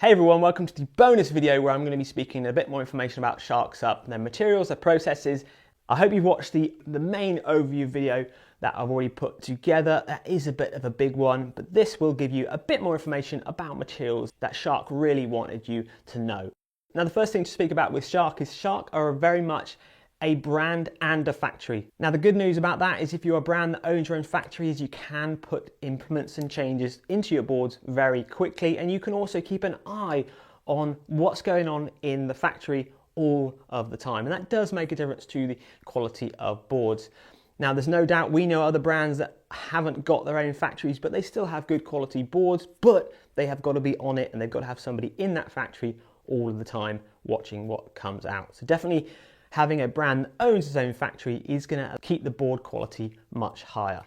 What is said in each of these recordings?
Hey everyone, welcome to the bonus video where I'm going to be speaking a bit more information about Shark SUP, their materials, their processes. I hope you've watched the main overview video that I've already put together. That is a bit of a big one, but this will give you a bit more information about materials that Shark really wanted you to know. Now, the first thing to speak about with Shark is Shark are very much a brand and a factory. Now, the good news about that is if you're a brand that owns your own factories, you can put improvements and changes into your boards very quickly, and you can also keep an eye on what's going on in the factory all of the time, and that does make a difference to the quality of boards. Now, there's no doubt we know other brands that haven't got their own factories, but they still have good quality boards, but they have got to be on it and they've got to have somebody in that factory all of the time watching what comes out. So definitely having a brand that owns its own factory is going to keep the board quality much higher.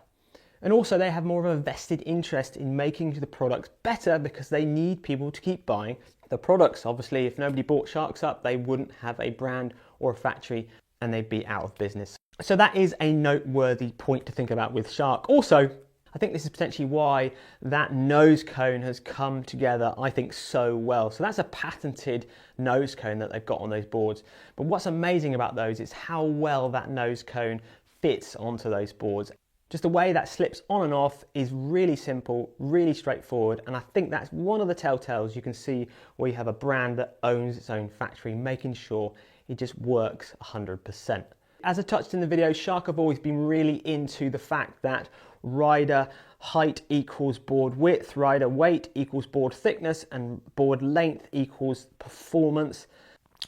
And also they have more of a vested interest in making the products better because they need people to keep buying the products. Obviously, if nobody bought Shark SUP, they wouldn't have a brand or a factory and they'd be out of business. So that is a noteworthy point to think about with Shark. Also, I think this is potentially why that nose cone has come together, I think, so well. So that's a patented nose cone that they've got on those boards. But what's amazing about those is how well that nose cone fits onto those boards. Just the way that slips on and off is really simple, really straightforward. And I think that's one of the telltales you can see where you have a brand that owns its own factory, making sure it just works 100%. As I touched in the video, Shark have always been really into the fact that rider height equals board width, rider weight equals board thickness, and board length equals performance.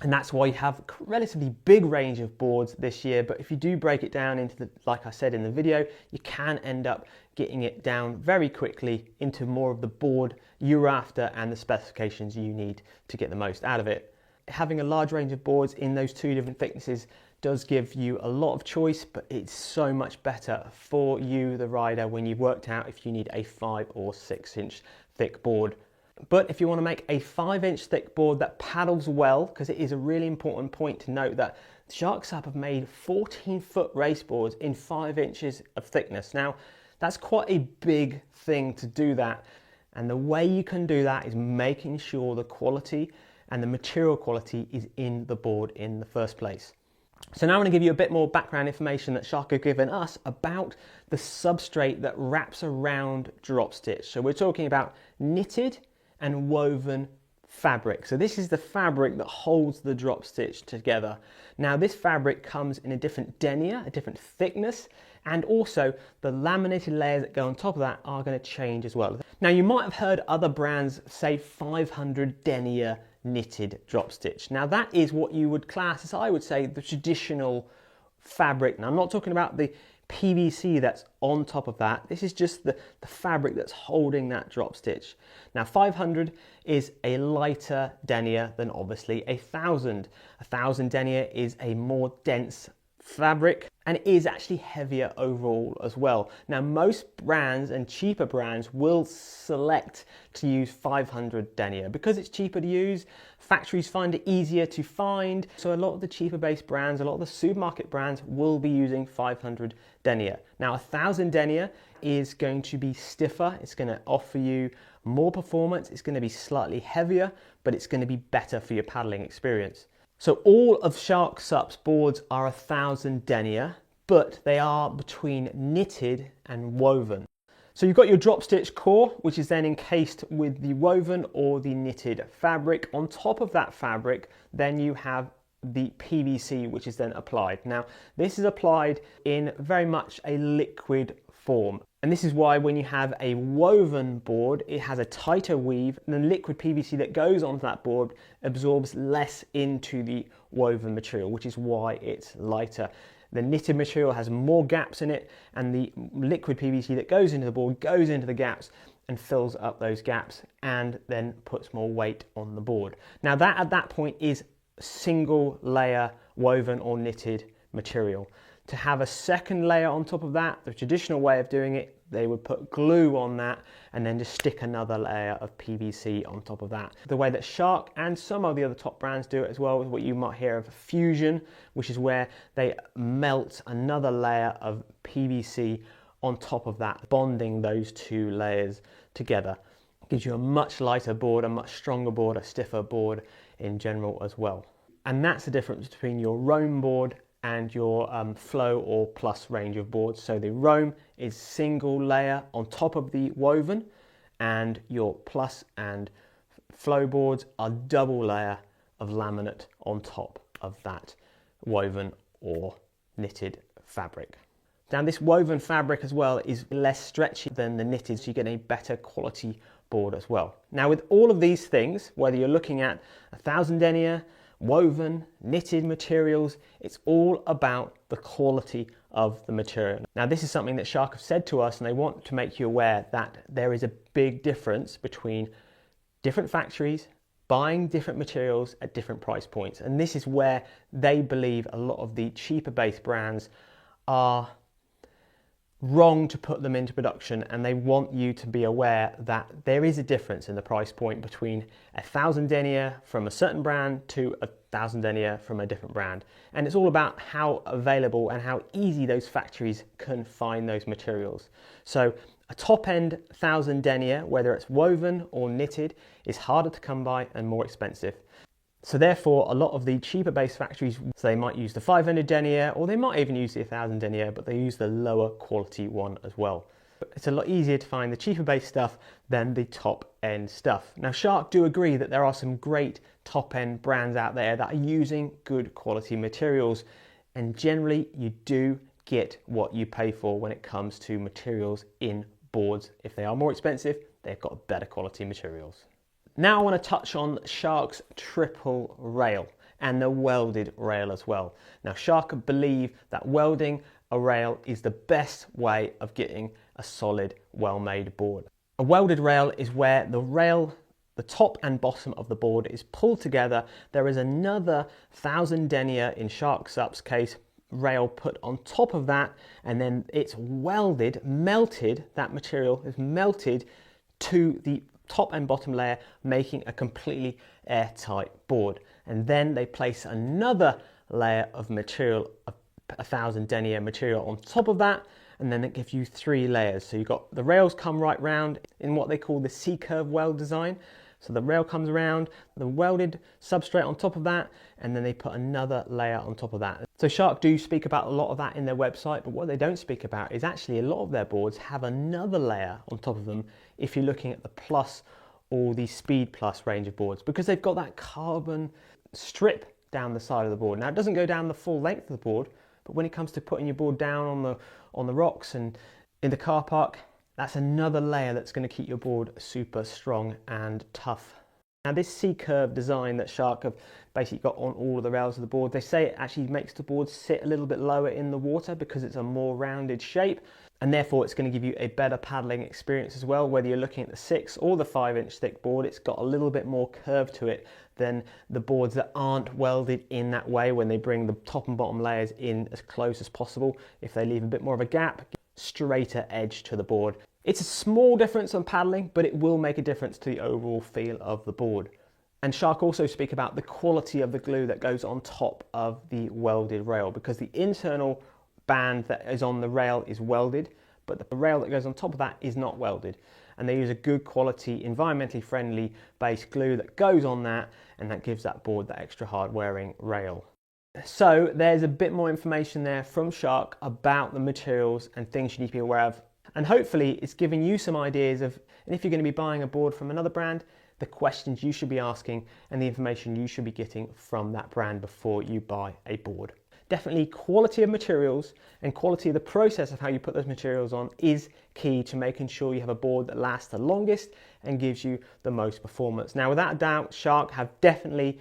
And that's why you have a relatively big range of boards this year. But if you do break it down into the, like I said in the video, you can end up getting it down very quickly into more of the board you're after and the specifications you need to get the most out of it. Having a large range of boards in those two different thicknesses does give you a lot of choice, but it's so much better for you, the rider, when you've worked out if you need a 5 or 6 inch thick board. But if you want to make a 5-inch thick board that paddles well, because it is a really important point to note that Shark SUP have made 14-foot race boards in 5 inches of thickness. Now, that's quite a big thing to do that. And the way you can do that is making sure the quality and the material quality is in the board in the first place. So now I'm going to give you a bit more background information that Shark have given us about the substrate that wraps around drop stitch. So we're talking about knitted and woven fabric. So this is the fabric that holds the drop stitch together. Now this fabric comes in a different denier, a different thickness, and also the laminated layers that go on top of that are going to change as well. Now you might have heard other brands say 500 denier knitted drop stitch. Now that is what you would class as, I would say, the traditional fabric. Now I'm not talking about the PVC that's on top of that. This is just the fabric that's holding that drop stitch. Now 500 is a lighter denier than obviously 1000. 1000 denier is a more dense fabric and it is actually heavier overall as well. Now most brands and cheaper brands will select to use 500 denier because it's cheaper to use. Factories find it easier to find, so a lot of the cheaper based brands, a lot of the supermarket brands will be using 500 denier. Now 1000 denier is going to be stiffer, it's going to offer you more performance, it's going to be slightly heavier, but it's going to be better for your paddling experience. So all of Shark SUP's boards are 1000 denier, but they are between knitted and woven. So you've got your drop stitch core, which is then encased with the woven or the knitted fabric. On top of that fabric, then you have the PVC, which is then applied. Now, this is applied in very much a liquid form. And this is why when you have a woven board, it has a tighter weave, and the liquid PVC that goes onto that board absorbs less into the woven material, which is why it's lighter. The knitted material has more gaps in it, and the liquid PVC that goes into the board goes into the gaps and fills up those gaps and then puts more weight on the board. Now that at that point is single layer woven or knitted material. To have a second layer on top of that, the traditional way of doing it, they would put glue on that and then just stick another layer of PVC on top of that. The way that Shark and some of the other top brands do it as well is what you might hear of fusion, which is where they melt another layer of PVC on top of that, bonding those two layers together. Gives you a much lighter board, a much stronger board, a stiffer board in general as well. And that's the difference between your Roam board and your Flow or Plus range of boards. So the Roam is single layer on top of the woven, and your Plus and Flow boards are double layer of laminate on top of that woven or knitted fabric. Now this woven fabric as well is less stretchy than the knitted, so you get a better quality board as well. Now with all of these things, whether you're looking at 1000 denier, woven, knitted materials, it's all about the quality of the material. Now this is something that Shark have said to us, and they want to make you aware that there is a big difference between different factories buying different materials at different price points. And this is where they believe a lot of the cheaper based brands are wrong to put them into production, and they want you to be aware that there is a difference in the price point between 1000 denier from a certain brand to 1000 denier from a different brand. And it's all about how available and how easy those factories can find those materials. So a top end 1000 denier, whether it's woven or knitted, is harder to come by and more expensive. So therefore, a lot of the cheaper based factories, so they might use the 500 denier, or they might even use the 1000 denier, but they use the lower quality one as well. It's a lot easier to find the cheaper based stuff than the top end stuff. Now Shark do agree that there are some great top end brands out there that are using good quality materials, and generally you do get what you pay for when it comes to materials in boards. If they are more expensive, they've got better quality materials. Now I want to touch on Shark's triple rail and the welded rail as well. Now Shark believe that welding a rail is the best way of getting a solid, well-made board. A welded rail is where the rail, the top and bottom of the board is pulled together. There is another 1000 denier, in Shark SUP's case, rail put on top of that, and then it's welded, melted, that material is melted to the top and bottom layer, making a completely airtight board. And then they place another layer of material, 1000 denier material on top of that, and then it gives you 3 layers. So you've got the rails come right round in what they call the C-curve weld design. So the rail comes around, the welded substrate on top of that, and then they put another layer on top of that. So Shark do speak about a lot of that in their website, but what they don't speak about is actually a lot of their boards have another layer on top of them if you're looking at the Plus or the Speed Plus range of boards, because they've got that carbon strip down the side of the board. Now it doesn't go down the full length of the board, but when it comes to putting your board down on the rocks and in the car park, that's another layer that's going to keep your board super strong and tough. Now this C-curve design that Shark have basically got on all of the rails of the board, they say it actually makes the board sit a little bit lower in the water because it's a more rounded shape, and therefore it's going to give you a better paddling experience as well. Whether you're looking at the 6 or the 5-inch thick board, it's got a little bit more curve to it than the boards that aren't welded in that way, when they bring the top and bottom layers in as close as possible. If they leave a bit more of a gap, straighter edge to the board. It's a small difference on paddling, but it will make a difference to the overall feel of the board. And Shark also speak about the quality of the glue that goes on top of the welded rail, because the internal band that is on the rail is welded, but the rail that goes on top of that is not welded. And they use a good quality, environmentally friendly base glue that goes on that, and that gives that board that extra hard wearing rail. So there's a bit more information there from Shark about the materials and things you need to be aware of. And hopefully it's giving you some ideas of, and if you're going to be buying a board from another brand, the questions you should be asking and the information you should be getting from that brand before you buy a board. Definitely quality of materials and quality of the process of how you put those materials on is key to making sure you have a board that lasts the longest and gives you the most performance. Now without a doubt, Shark have definitely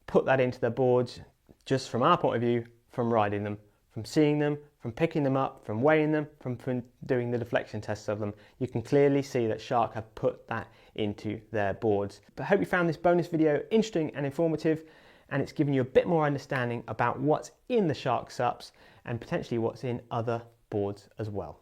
put that into their boards, just from our point of view, from riding them, from seeing them, from picking them up, from weighing them, from doing the deflection tests of them. You can clearly see that Shark have put that into their boards. But I hope you found this bonus video interesting and informative, and it's given you a bit more understanding about what's in the Shark SUPs and potentially what's in other boards as well.